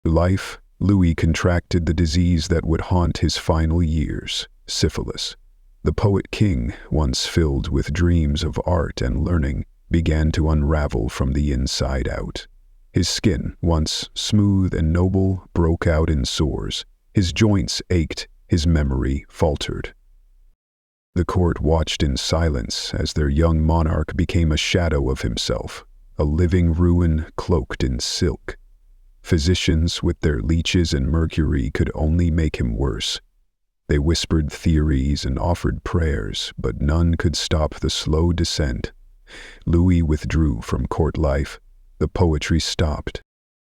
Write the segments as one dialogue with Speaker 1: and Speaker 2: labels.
Speaker 1: Life, Louis contracted the disease that would haunt his final years, syphilis. The poet king, once filled with dreams of art and learning, began to unravel from the inside out. His skin, once smooth and noble, broke out in sores. His joints ached, his memory faltered. The court watched in silence as their young monarch became a shadow of himself, a living ruin cloaked in silk. Physicians with their leeches and mercury could only make him worse. They whispered theories and offered prayers, but none could stop the slow descent. Louis withdrew from court life. The poetry stopped.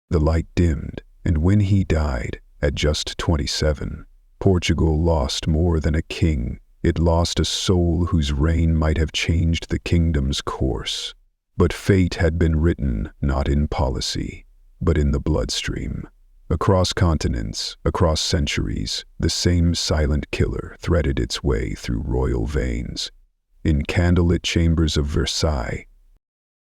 Speaker 1: The light dimmed, and when he died, at just 27, Portugal lost more than a king. It lost a soul whose reign might have changed the kingdom's course. But fate had been written not in policy, but in the bloodstream. Across continents, across centuries, the same silent killer threaded its way through royal veins. In candlelit chambers of Versailles,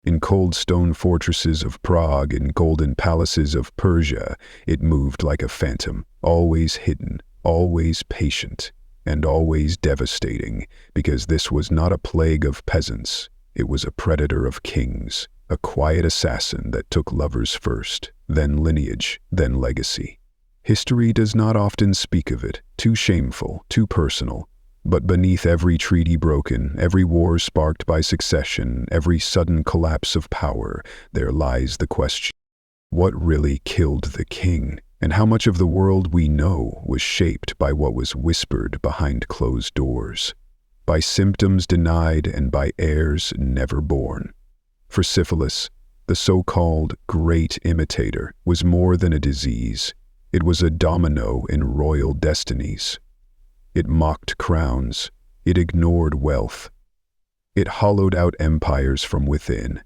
Speaker 1: in cold stone fortresses of Prague, in golden palaces of Persia, it moved like a phantom, always hidden, always patient, and always devastating, because this was not a plague of peasants. It was a predator of kings, a quiet assassin that took lovers first, then lineage, then legacy. History does not often speak of it, too shameful, too personal. But beneath every treaty broken, every war sparked by succession, every sudden collapse of power, there lies the question: what really killed the king? And how much of the world we know was shaped by what was whispered behind closed doors, by symptoms denied and by heirs never born? For syphilis, the so-called great imitator, was more than a disease. It was a domino in royal destinies. It mocked crowns. It ignored wealth. It hollowed out empires from within.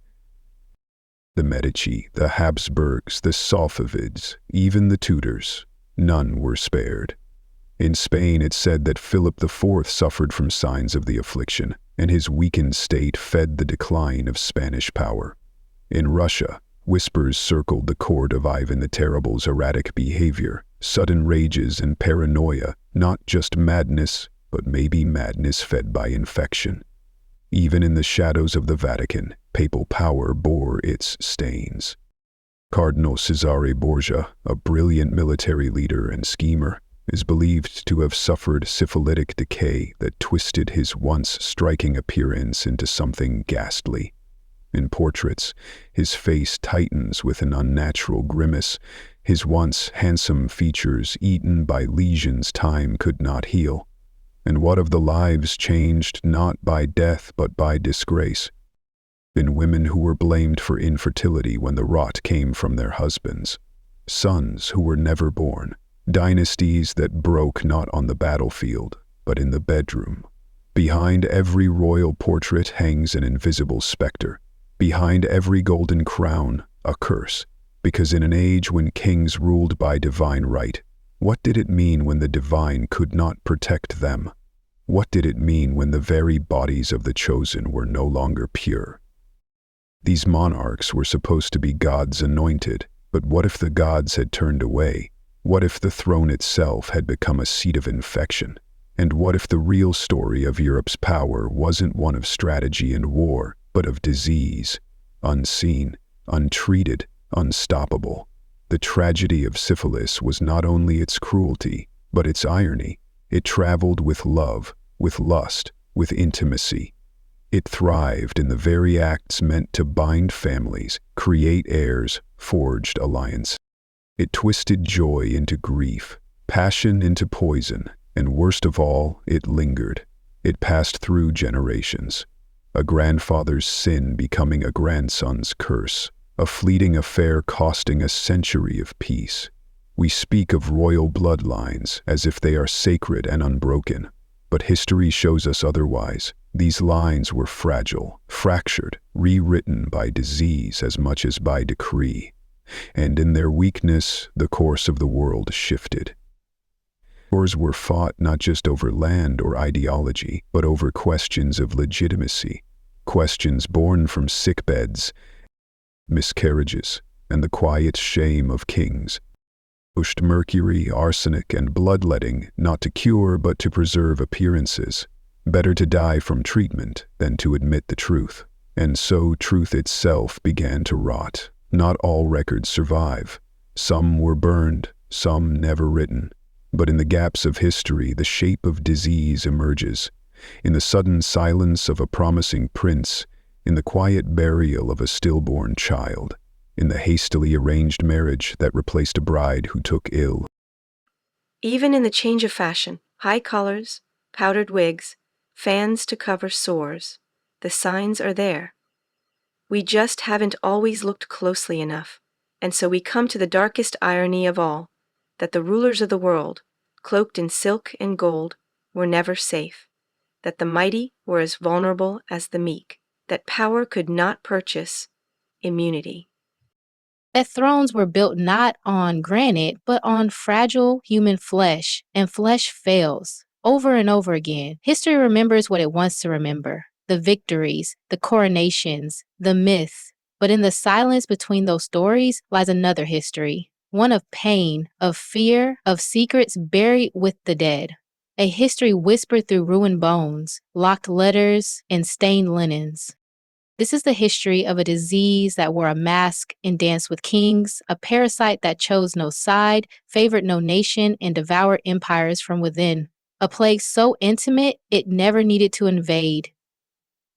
Speaker 1: The Medici, the Habsburgs, the Safavids, even the Tudors, none were spared. In Spain, it said that Philip IV suffered from signs of the affliction, and his weakened state fed the decline of Spanish power. In Russia, whispers circled the court of Ivan the Terrible's erratic behavior, sudden rages and paranoia, not just madness, but maybe madness fed by infection. Even in the shadows of the Vatican, papal power bore its stains. Cardinal Cesare Borgia, a brilliant military leader and schemer, is believed to have suffered syphilitic decay that twisted his once striking appearance into something ghastly. In portraits, his face tightens with an unnatural grimace, his once handsome features eaten by lesions time could not heal. And what of the lives changed not by death but by disgrace? In women who were blamed for infertility when the rot came from their husbands, sons who were never born, dynasties that broke not on the battlefield, but in the bedroom. Behind every royal portrait hangs an invisible specter. Behind every golden crown, a curse. Because in an age when kings ruled by divine right, what did it mean when the divine could not protect them? What did it mean when the very bodies of the chosen were no longer pure? These monarchs were supposed to be God's anointed, but what if the gods had turned away? What if the throne itself had become a seat of infection? And what if the real story of Europe's power wasn't one of strategy and war, but of disease, unseen, untreated, unstoppable? The tragedy of syphilis was not only its cruelty, but its irony. It traveled with love, with lust, with intimacy. It thrived in the very acts meant to bind families, create heirs, forged alliance. It twisted joy into grief, passion into poison, and worst of all, it lingered. It passed through generations. A grandfather's sin becoming a grandson's curse, a fleeting affair costing a century of peace. We speak of royal bloodlines as if they are sacred and unbroken, but history shows us otherwise. These lines were fragile, fractured, rewritten by disease as much as by decree. And in their weakness, the course of the world shifted. Wars were fought not just over land or ideology, but over questions of legitimacy, questions born from sickbeds, miscarriages, and the quiet shame of kings. Pushed mercury, arsenic, and bloodletting, not to cure but to preserve appearances. Better to die from treatment than to admit the truth. And so truth itself began to rot. Not all records survive. Some were burned, some never written. But in the gaps of history, the shape of disease emerges. In the sudden silence of a promising prince, in the quiet burial of a stillborn child, in the hastily arranged marriage that replaced a bride who took ill.
Speaker 2: Even in the change of fashion, high collars, powdered wigs, fans to cover sores, the signs are there. We just haven't always looked closely enough, and so we come to the darkest irony of all, that the rulers of the world, cloaked in silk and gold, were never safe, that the mighty were as vulnerable as the meek, that power could not purchase immunity.
Speaker 3: That thrones were built not on granite, but on fragile human flesh, and flesh fails. Over and over again, history remembers what it wants to remember. The victories, the coronations, the myths. But in the silence between those stories lies another history. One of pain, of fear, of secrets buried with the dead. A history whispered through ruined bones, locked letters, and stained linens. This is the history of a disease that wore a mask and danced with kings, a parasite that chose no side, favored no nation, and devoured empires from within. A plague so intimate, it never needed to invade.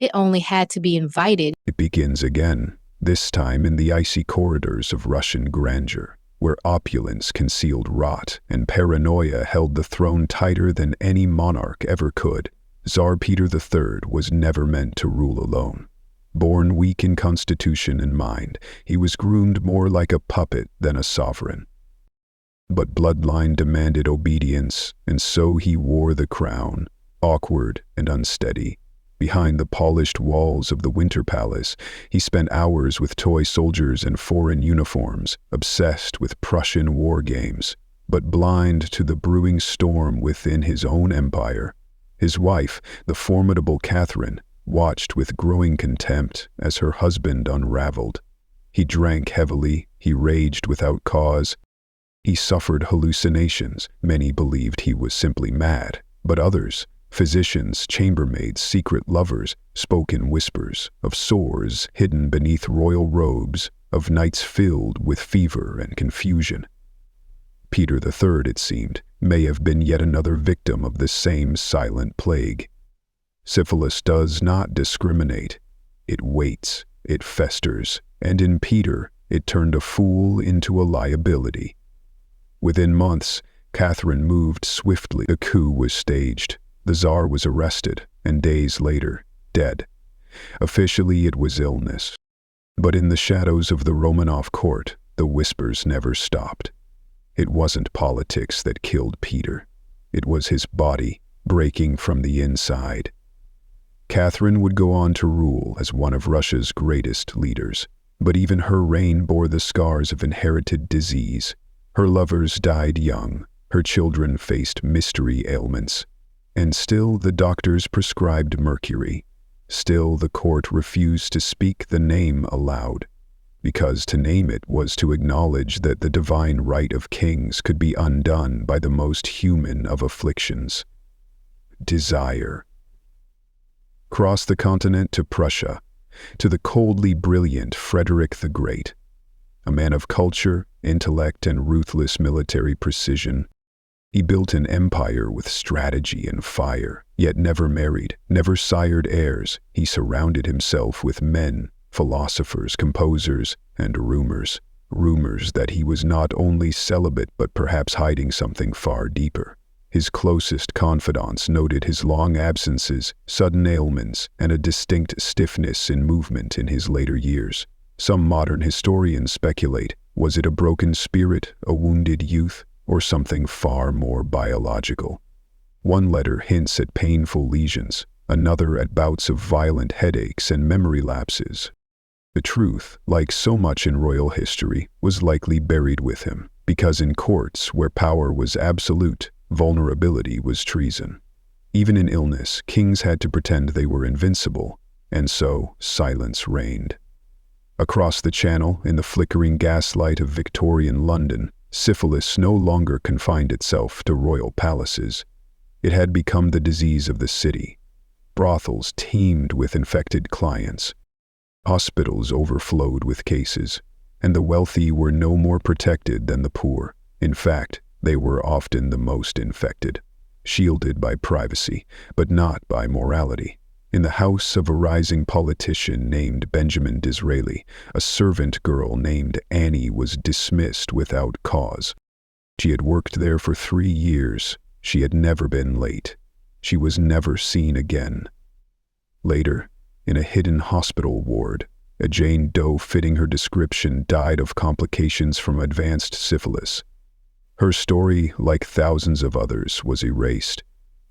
Speaker 3: It only had to be invited.
Speaker 1: It begins again, this time in the icy corridors of Russian grandeur, where opulence concealed rot and paranoia held the throne tighter than any monarch ever could. Tsar Peter III was never meant to rule alone. Born weak in constitution and mind, he was groomed more like a puppet than a sovereign. But bloodline demanded obedience, and so he wore the crown, awkward and unsteady. Behind the polished walls of the Winter Palace, he spent hours with toy soldiers and foreign uniforms, obsessed with Prussian war games, but blind to the brewing storm within his own empire. His wife, the formidable Catherine, watched with growing contempt as her husband unraveled. He drank heavily, he raged without cause. He suffered hallucinations. Many believed he was simply mad, but others, physicians, chambermaids, secret lovers, spoke in whispers of sores hidden beneath royal robes, of nights filled with fever and confusion. Peter III, it seemed, may have been yet another victim of this same silent plague. Syphilis does not discriminate. It waits, it festers, and in Peter, it turned a fool into a liability. Within months, Catherine moved swiftly. The coup was staged. The Tsar was arrested, and days later, dead. Officially, it was illness. But in the shadows of the Romanov court, the whispers never stopped. It wasn't politics that killed Peter. It was his body, breaking from the inside. Catherine would go on to rule as one of Russia's greatest leaders, but even her reign bore the scars of inherited disease. Her lovers died young, her children faced mystery ailments, and still the doctors prescribed mercury. Still the court refused to speak the name aloud, because to name it was to acknowledge that the divine right of kings could be undone by the most human of afflictions: desire. Cross the continent to Prussia, to the coldly brilliant Frederick the Great, a man of culture, intellect, and ruthless military precision. He built an empire with strategy and fire, yet never married, never sired heirs. He surrounded himself with men, philosophers, composers, and rumors. Rumors that he was not only celibate but perhaps hiding something far deeper. His closest confidants noted his long absences, sudden ailments, and a distinct stiffness in movement in his later years. Some modern historians speculate, was it a broken spirit, a wounded youth, or something far more biological? One letter hints at painful lesions, another at bouts of violent headaches and memory lapses. The truth, like so much in royal history, was likely buried with him, because in courts where power was absolute, vulnerability was treason. Even in illness, kings had to pretend they were invincible, and so silence reigned. Across the Channel, in the flickering gaslight of Victorian London, Syphilis no longer confined itself to royal palaces. It had become the disease of the city. Brothels teemed with infected clients. Hospitals overflowed with cases, and the wealthy were no more protected than the poor. In fact, they were often the most infected, shielded by privacy, but not by morality. In the house of a rising politician named Benjamin Disraeli, a servant girl named Annie was dismissed without cause. She had worked there for 3 years. She had never been late. She was never seen again. Later, in a hidden hospital ward, a Jane Doe fitting her description died of complications from advanced syphilis. Her story, like thousands of others, was erased,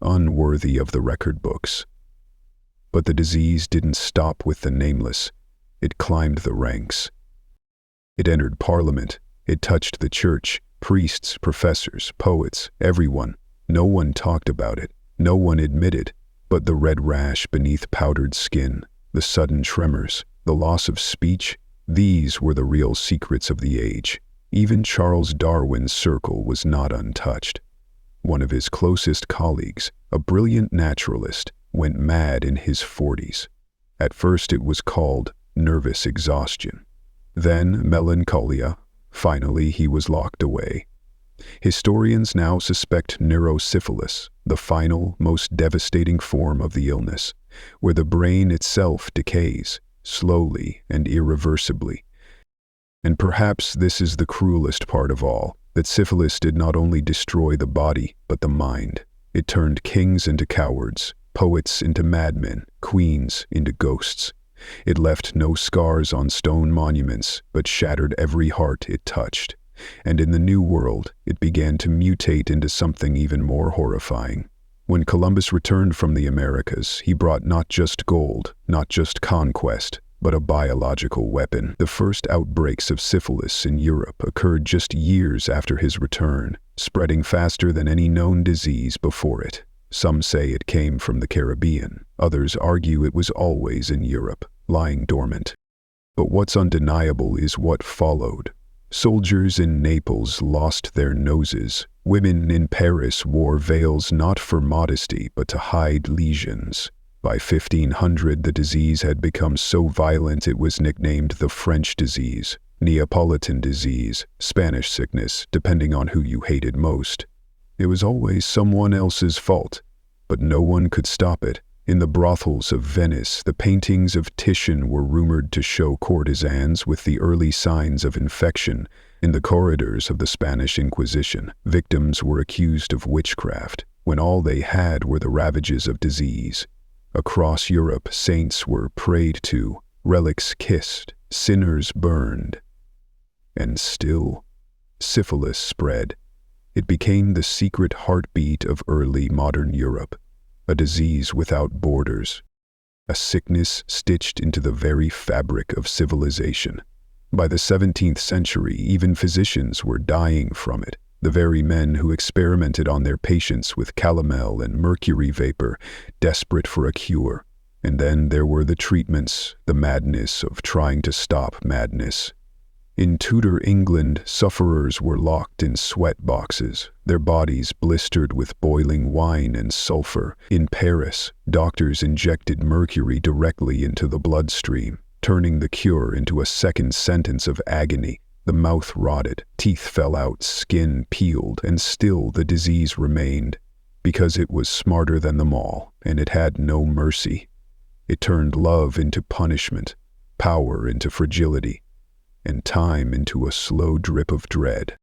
Speaker 1: unworthy of the record books. But the disease didn't stop with the nameless. It climbed the ranks. It entered Parliament. It touched the church, priests, professors, poets, everyone. No one talked about it. No one admitted. But the red rash beneath powdered skin, the sudden tremors, the loss of speech, these were the real secrets of the age. Even Charles Darwin's circle was not untouched. One of his closest colleagues, a brilliant naturalist, went mad in his 40s. At first it was called nervous exhaustion. Then melancholia. Finally he was locked away. Historians now suspect neurosyphilis, the final, most devastating form of the illness, where the brain itself decays, slowly and irreversibly. And perhaps this is the cruelest part of all, that syphilis did not only destroy the body, but the mind. It turned kings into cowards, poets into madmen, queens into ghosts. It left no scars on stone monuments, but shattered every heart it touched. And in the New World, it began to mutate into something even more horrifying. When Columbus returned from the Americas, he brought not just gold, not just conquest, but a biological weapon. The first outbreaks of syphilis in Europe occurred just years after his return, spreading faster than any known disease before it. Some say it came from the Caribbean. Others argue it was always in Europe, lying dormant. But what's undeniable is what followed. Soldiers in Naples lost their noses. Women in Paris wore veils not for modesty, but to hide lesions. By 1500, the disease had become so violent it was nicknamed the French disease, Neapolitan disease, Spanish sickness, depending on who you hated most. It was always someone else's fault, but no one could stop it. In the brothels of Venice, the paintings of Titian were rumored to show courtesans with the early signs of infection. In the corridors of the Spanish Inquisition, victims were accused of witchcraft, when all they had were the ravages of disease. Across Europe, saints were prayed to, relics kissed, sinners burned. And still, syphilis spread. It became the secret heartbeat of early modern Europe, a disease without borders, a sickness stitched into the very fabric of civilization. By the 17th century, even physicians were dying from it, the very men who experimented on their patients with calomel and mercury vapor, desperate for a cure. And then there were the treatments, the madness of trying to stop madness. In Tudor England, sufferers were locked in sweat boxes, their bodies blistered with boiling wine and sulfur. In Paris, doctors injected mercury directly into the bloodstream, turning the cure into a second sentence of agony. The mouth rotted, teeth fell out, skin peeled, and still the disease remained, because it was smarter than them all, and it had no mercy. It turned love into punishment, power into fragility, and time into a slow drip of dread.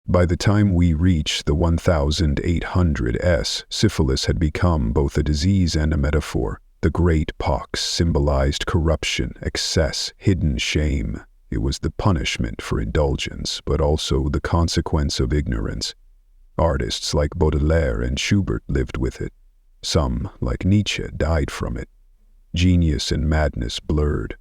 Speaker 1: By the time we reach the 1800s, syphilis had become both a disease and a metaphor. The great pox symbolized corruption, excess, hidden shame. It was the punishment for indulgence, but also the consequence of ignorance. Artists like Baudelaire and Schubert lived with it. Some, like Nietzsche, died from it. Genius and madness blurred.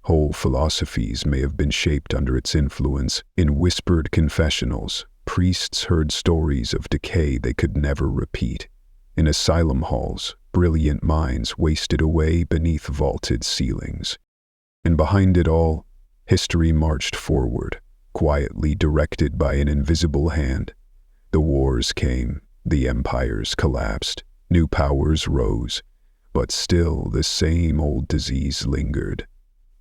Speaker 1: Whole philosophies may have been shaped under its influence. In whispered confessionals, priests heard stories of decay they could never repeat. In asylum halls, brilliant minds wasted away beneath vaulted ceilings. And behind it all, history marched forward, quietly directed by an invisible hand. The wars came, the empires collapsed, new powers rose, but still the same old disease lingered.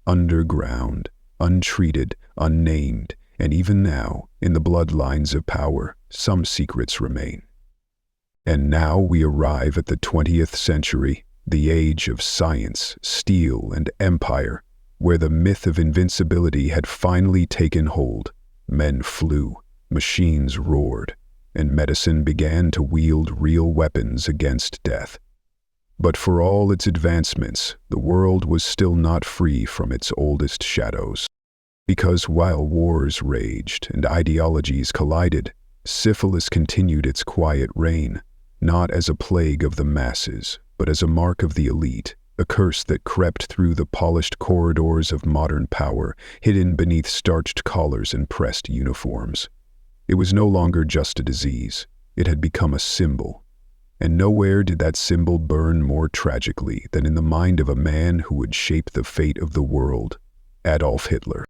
Speaker 1: Underground, untreated, unnamed, and even now, in the bloodlines of power, some secrets remain. And now we arrive at the 20th century, the age of science, steel, and empire, where the myth of invincibility had finally taken hold. Men flew, machines roared, and medicine began to wield real weapons against death. But for all its advancements, the world was still not free from its oldest shadows. Because while wars raged and ideologies collided, syphilis continued its quiet reign, not as a plague of the masses, but as a mark of the elite, a curse that crept through the polished corridors of modern power, hidden beneath starched collars and pressed uniforms. It was no longer just a disease. It had become a symbol. And nowhere did that symbol burn more tragically than in the mind of a man who would shape the fate of the world, Adolf Hitler.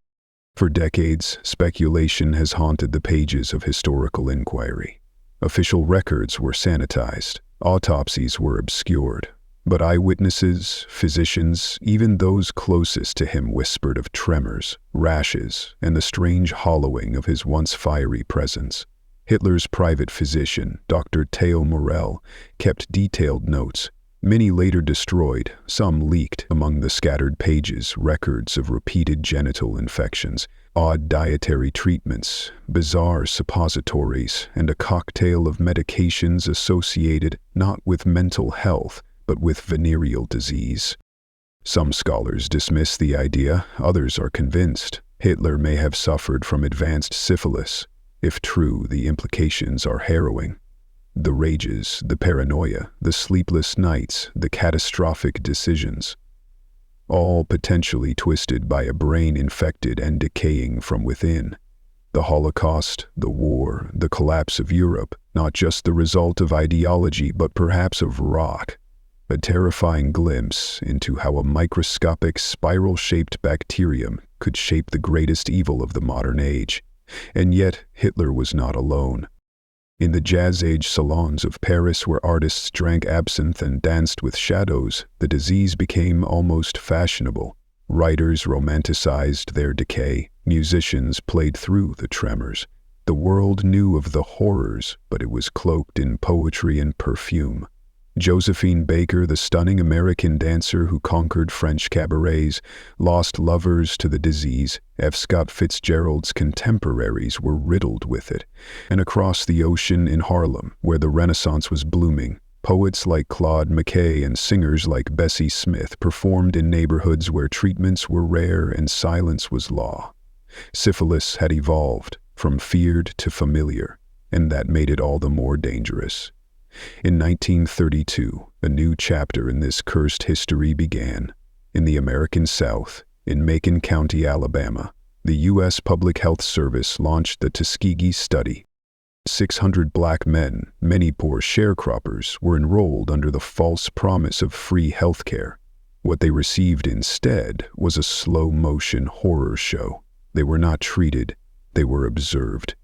Speaker 1: For decades, speculation has haunted the pages of historical inquiry. Official records were sanitized, autopsies were obscured, but eyewitnesses, physicians, even those closest to him whispered of tremors, rashes, and the strange hollowing of his once fiery presence. Hitler's private physician, Dr. Theo Morell, kept detailed notes, many later destroyed, some leaked among the scattered pages, records of repeated genital infections, odd dietary treatments, bizarre suppositories, and a cocktail of medications associated not with mental health, but with venereal disease. Some scholars dismiss the idea, others are convinced Hitler may have suffered from advanced syphilis. If true, the implications are harrowing. The rages, the paranoia, the sleepless nights, the catastrophic decisions, all potentially twisted by a brain infected and decaying from within. The Holocaust, the war, the collapse of Europe, not just the result of ideology but perhaps of rot. A terrifying glimpse into how a microscopic spiral-shaped bacterium could shape the greatest evil of the modern age. And yet, Hitler was not alone. In the jazz-age salons of Paris where artists drank absinthe and danced with shadows, the disease became almost fashionable. Writers romanticized their decay, musicians played through the tremors. The world knew of the horrors, but it was cloaked in poetry and perfume. Josephine Baker, the stunning American dancer who conquered French cabarets, lost lovers to the disease. F. Scott Fitzgerald's contemporaries were riddled with it. And across the ocean in Harlem, where the Renaissance was blooming, poets like Claude McKay and singers like Bessie Smith performed in neighborhoods where treatments were rare and silence was law. Syphilis had evolved from feared to familiar, and that made it all the more dangerous. In 1932, a new chapter in this cursed history began. In the American South, in Macon County, Alabama, the U.S. Public Health Service launched the Tuskegee Study. 600 black men, many poor sharecroppers, were enrolled under the false promise of free health care. What they received instead was a slow-motion horror show. They were not treated, they were observed.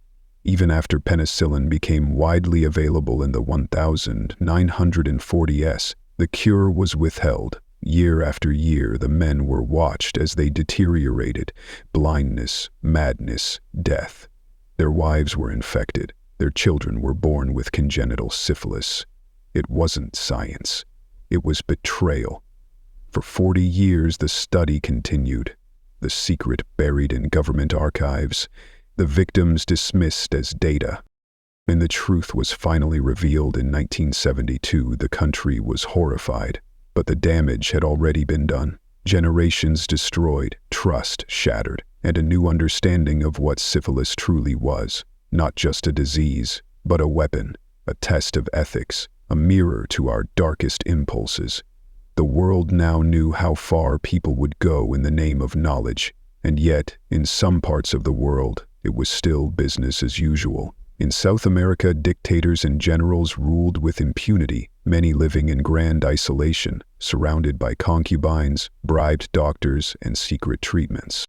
Speaker 1: Even after penicillin became widely available in the 1940s, the cure was withheld. Year after year, the men were watched as they deteriorated. Blindness, madness, death. Their wives were infected. Their children were born with congenital syphilis. It wasn't science. It was betrayal. For 40 years, the study continued. The secret buried in government archives. The victims dismissed as data. When the truth was finally revealed in 1972, the country was horrified. But the damage had already been done. Generations destroyed, trust shattered, and a new understanding of what syphilis truly was. Not just a disease, but a weapon, a test of ethics, a mirror to our darkest impulses. The world now knew how far people would go in the name of knowledge, and yet, in some parts of the world, it was still business as usual. In South America, dictators and generals ruled with impunity, many living in grand isolation, surrounded by concubines, bribed doctors, and secret treatments.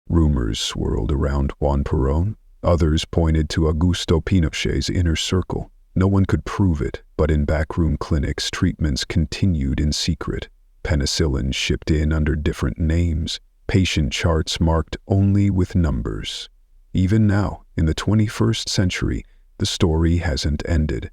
Speaker 1: Rumors swirled around Juan Perón. Others pointed to Augusto Pinochet's inner circle. No one could prove it, but in backroom clinics, treatments continued in secret. Penicillin shipped in under different names, patient charts marked only with numbers. Even now, in the 21st century, the story hasn't ended.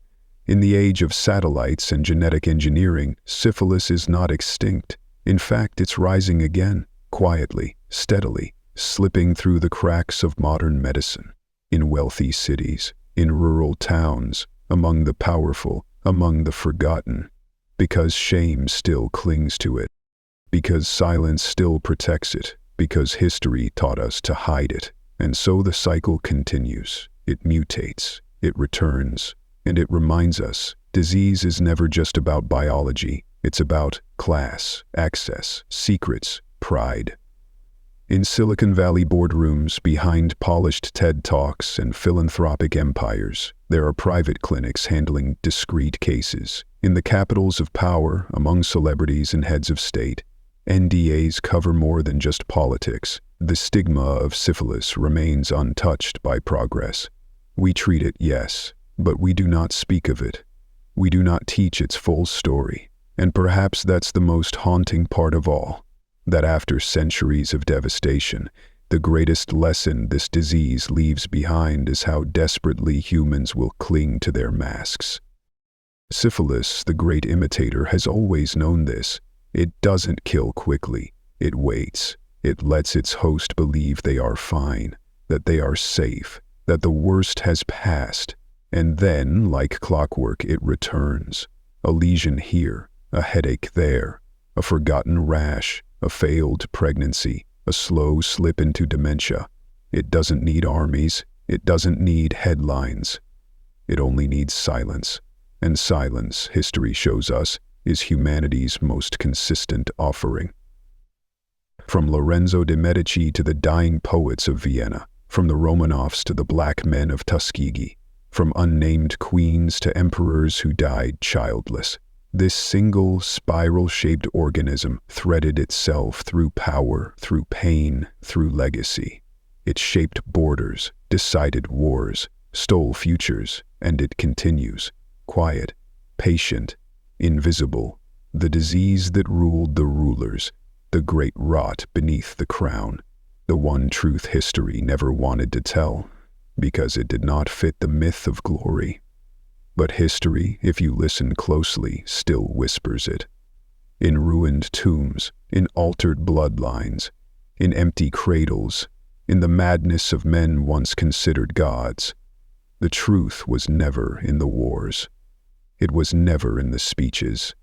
Speaker 1: In the age of satellites and genetic engineering, syphilis is not extinct. In fact, it's rising again, quietly, steadily, slipping through the cracks of modern medicine. In wealthy cities, in rural towns, among the powerful, among the forgotten. Because shame still clings to it. Because silence still protects it. Because history taught us to hide it. And so the cycle continues. It mutates. It returns. And it reminds us, disease is never just about biology. It's about class, access, secrets, pride. In Silicon Valley boardrooms, behind polished TED Talks and philanthropic empires, there are private clinics handling discrete cases. In the capitals of power, among celebrities and heads of state, NDAs cover more than just politics. The stigma of syphilis remains untouched by progress. We treat it, yes, but we do not speak of it. We do not teach its full story. And perhaps that's the most haunting part of all. That after centuries of devastation, the greatest lesson this disease leaves behind is how desperately humans will cling to their masks. Syphilis, the great imitator, has always known this. It doesn't kill quickly. It waits. It lets its host believe they are fine, that they are safe, that the worst has passed. And then, like clockwork, it returns. A lesion here, a headache there, a forgotten rash, a failed pregnancy, a slow slip into dementia. It doesn't need armies. It doesn't need headlines. It only needs silence. And silence, history shows us, is humanity's most consistent offering. From Lorenzo de' Medici to the dying poets of Vienna, from the Romanovs to the black men of Tuskegee, from unnamed queens to emperors who died childless, this single spiral-shaped organism threaded itself through power, through pain, through legacy. It shaped borders, decided wars, stole futures, and it continues. Quiet, patient, invisible, the disease that ruled the rulers, the great rot beneath the crown, the one truth history never wanted to tell, because it did not fit the myth of glory. But history, if you listen closely, still whispers it. In ruined tombs, in altered bloodlines, in empty cradles, in the madness of men once considered gods. The truth was never in the wars. It was never in the speeches.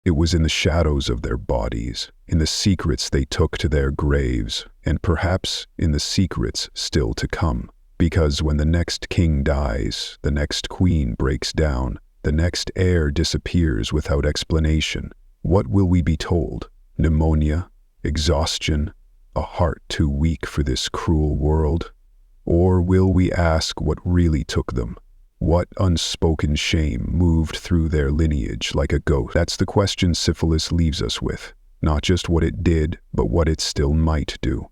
Speaker 1: It was in the shadows of their bodies, in the secrets they took to their graves, and perhaps in the secrets still to come. Because when the next king dies, the next queen breaks down, the next heir disappears without explanation, what will we be told? Pneumonia? Exhaustion? A heart too weak for this cruel world? Or will we ask what really took them? What unspoken shame moved through their lineage like a ghost? That's the question syphilis leaves us with. Not just what it did, but what it still might do.